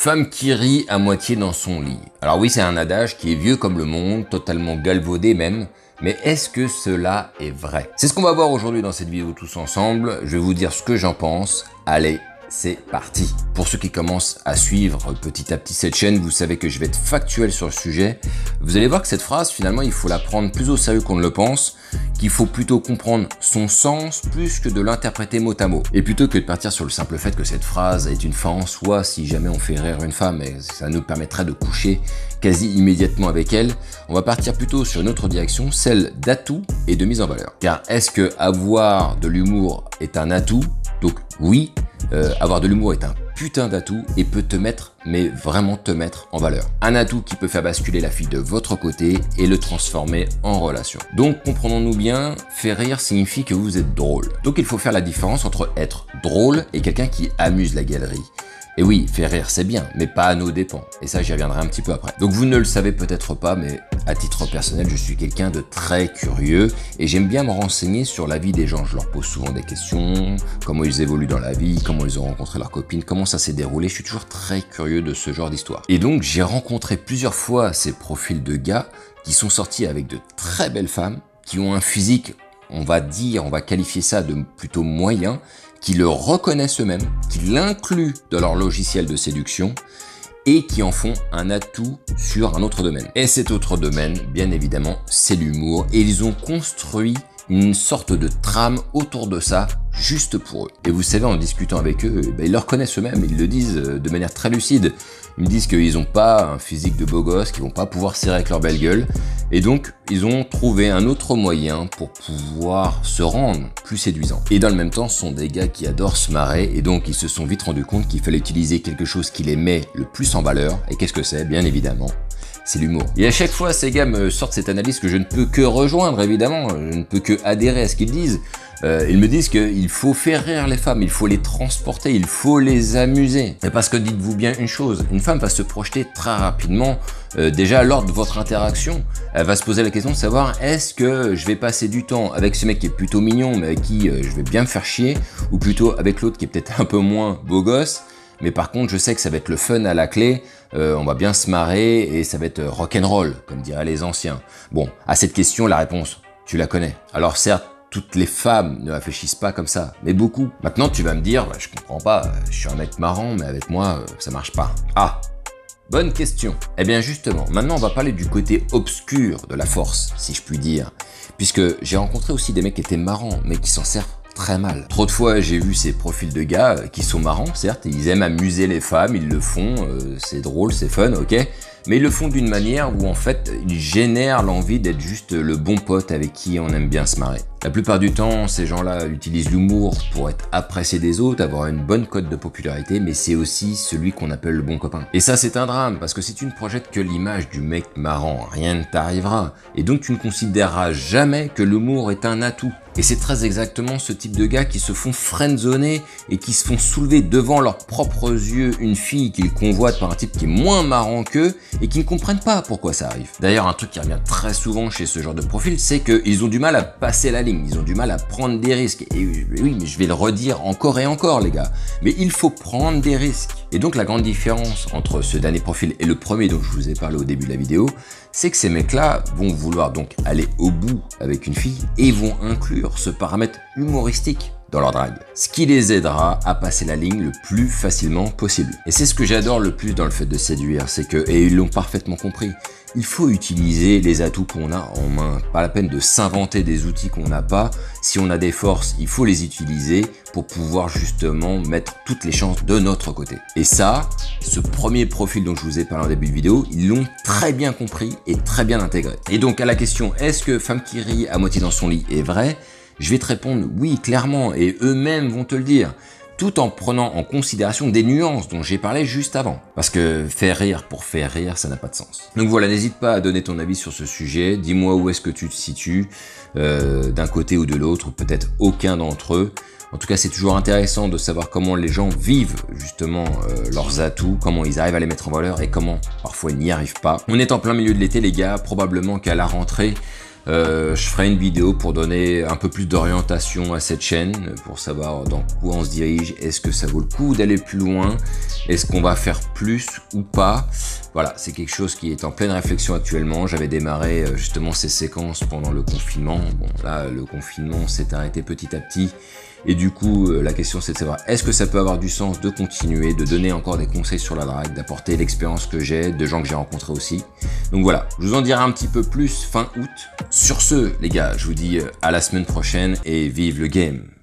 Femme qui rit à moitié dans son lit. Alors oui, c'est un adage qui est vieux comme le monde, totalement galvaudé même, mais est-ce que cela est vrai? C'est ce qu'on va voir aujourd'hui dans cette vidéo tous ensemble. Je vais vous dire ce que j'en pense. Allez, c'est parti. Pour ceux qui commencent à suivre petit à petit cette chaîne, vous savez que je vais être factuel sur le sujet. Vous allez voir que cette phrase, finalement, il faut la prendre plus au sérieux qu'on ne le pense, qu'il faut plutôt comprendre son sens plus que de l'interpréter mot à mot. Et plutôt que de partir sur le simple fait que cette phrase est une fin en soi, si jamais on fait rire une femme, et ça nous permettrait de coucher quasi immédiatement avec elle, on va partir plutôt sur une autre direction, celle d'atout et de mise en valeur. Car est-ce que avoir de l'humour est un atout? Donc oui, avoir de l'humour est un putain d'atout et peut te mettre, mais vraiment te mettre en valeur. Un atout qui peut faire basculer la fille de votre côté et le transformer en relation. Donc comprenons-nous bien, faire rire signifie que vous êtes drôle. Donc il faut faire la différence entre être drôle et quelqu'un qui amuse la galerie. Et oui, faire rire c'est bien, mais pas à nos dépens. Et ça, j'y reviendrai un petit peu après. Donc vous ne le savez peut-être pas, mais à titre personnel, je suis quelqu'un de très curieux et j'aime bien me renseigner sur la vie des gens. Je leur pose souvent des questions, comment ils évoluent dans la vie, comment ils ont rencontré leur copine, comment ça s'est déroulé. Je suis toujours très curieux de ce genre d'histoire. Et donc, j'ai rencontré plusieurs fois ces profils de gars qui sont sortis avec de très belles femmes, qui ont un physique, on va qualifier ça de plutôt moyen, qui le reconnaissent eux-mêmes, qui l'incluent dans leur logiciel de séduction et qui en font un atout sur un autre domaine. Et cet autre domaine, bien évidemment, c'est l'humour et ils ont construit une sorte de trame autour de ça, juste pour eux. Et vous savez, en discutant avec eux, ils le reconnaissent eux-mêmes, ils le disent de manière très lucide. Ils me disent qu'ils n'ont pas un physique de beau gosse, qu'ils vont pas pouvoir serrer avec leur belle gueule. Et donc, ils ont trouvé un autre moyen pour pouvoir se rendre plus séduisants. Et dans le même temps, ce sont des gars qui adorent se marrer. Et donc, ils se sont vite rendus compte qu'il fallait utiliser quelque chose qui les met le plus en valeur. Et qu'est-ce que c'est? Bien évidemment, c'est l'humour. Et à chaque fois, ces gars me sortent cette analyse que je ne peux que rejoindre, évidemment. Je ne peux que adhérer à ce qu'ils disent. Ils me disent qu'il faut faire rire les femmes, il faut les transporter, il faut les amuser. Et parce que dites-vous bien une chose, une femme va se projeter très rapidement, déjà lors de votre interaction, elle va se poser la question de savoir est-ce que je vais passer du temps avec ce mec qui est plutôt mignon, mais avec qui je vais bien me faire chier, ou plutôt avec l'autre qui est peut-être un peu moins beau gosse, mais par contre je sais que ça va être le fun à la clé, on va bien se marrer et ça va être rock'n'roll, comme diraient les anciens. Bon, à cette question, la réponse, tu la connais. Alors certes, toutes les femmes ne réfléchissent pas comme ça, mais beaucoup. Maintenant, tu vas me dire, je comprends pas, je suis un mec marrant, mais avec moi, ça marche pas. Ah, bonne question. Eh bien justement, maintenant on va parler du côté obscur de la force, si je puis dire. Puisque j'ai rencontré aussi des mecs qui étaient marrants, mais qui s'en servent très mal. Trop de fois, j'ai vu ces profils de gars qui sont marrants, certes, ils aiment amuser les femmes, ils le font, c'est drôle, c'est fun, ok, mais ils le font d'une manière où en fait, ils génèrent l'envie d'être juste le bon pote avec qui on aime bien se marrer. La plupart du temps, ces gens-là utilisent l'humour pour être appréciés des autres, avoir une bonne cote de popularité, mais c'est aussi celui qu'on appelle le bon copain. Et ça, c'est un drame, parce que si tu ne projettes que l'image du mec marrant, rien ne t'arrivera. Et donc, tu ne considéreras jamais que l'humour est un atout. Et c'est très exactement ce type de gars qui se font friendzoner et qui se font soulever devant leurs propres yeux une fille qu'ils convoitent par un type qui est moins marrant qu'eux et qui ne comprennent pas pourquoi ça arrive. D'ailleurs, un truc qui revient très souvent chez ce genre de profil, c'est qu'ils ont du mal à passer la ligne, ils ont du mal à prendre des risques. Et oui, mais je vais le redire encore et encore, les gars. Mais il faut prendre des risques. Et donc, la grande différence entre ce dernier profil et le premier dont je vous ai parlé au début de la vidéo, c'est que ces mecs-là vont vouloir donc aller au bout avec une fille et vont inclure ce paramètre humoristique dans leur drague, ce qui les aidera à passer la ligne le plus facilement possible. Et c'est ce que j'adore le plus dans le fait de séduire, c'est que, et ils l'ont parfaitement compris, il faut utiliser les atouts qu'on a en main. Pas la peine de s'inventer des outils qu'on n'a pas. Si on a des forces, il faut les utiliser pour pouvoir justement mettre toutes les chances de notre côté. Et ça, ce premier profil dont je vous ai parlé en début de vidéo, ils l'ont très bien compris et très bien intégré. Et donc à la question, est-ce que femme qui rit à moitié dans son lit est vrai? Je vais te répondre oui, clairement, et eux-mêmes vont te le dire, tout en prenant en considération des nuances dont j'ai parlé juste avant. Parce que faire rire pour faire rire, ça n'a pas de sens. Donc voilà, n'hésite pas à donner ton avis sur ce sujet, dis-moi où est-ce que tu te situes, d'un côté ou de l'autre, ou peut-être aucun d'entre eux. En tout cas, c'est toujours intéressant de savoir comment les gens vivent justement leurs atouts, comment ils arrivent à les mettre en valeur et comment parfois ils n'y arrivent pas. On est en plein milieu de l'été les gars, probablement qu'à la rentrée, Je ferai une vidéo pour donner un peu plus d'orientation à cette chaîne, pour savoir dans quoi on se dirige. Est-ce que ça vaut le coup d'aller plus loin? Est-ce qu'on va faire plus ou pas? Voilà, c'est quelque chose qui est en pleine réflexion actuellement. J'avais démarré justement ces séquences pendant le confinement. Bon, là, le confinement s'est arrêté petit à petit. Et du coup, la question c'est de savoir, est-ce que ça peut avoir du sens de continuer, de donner encore des conseils sur la drague, d'apporter l'expérience que j'ai, de gens que j'ai rencontrés aussi. Donc voilà, je vous en dirai un petit peu plus fin août. Sur ce, les gars, je vous dis à la semaine prochaine et vive le game!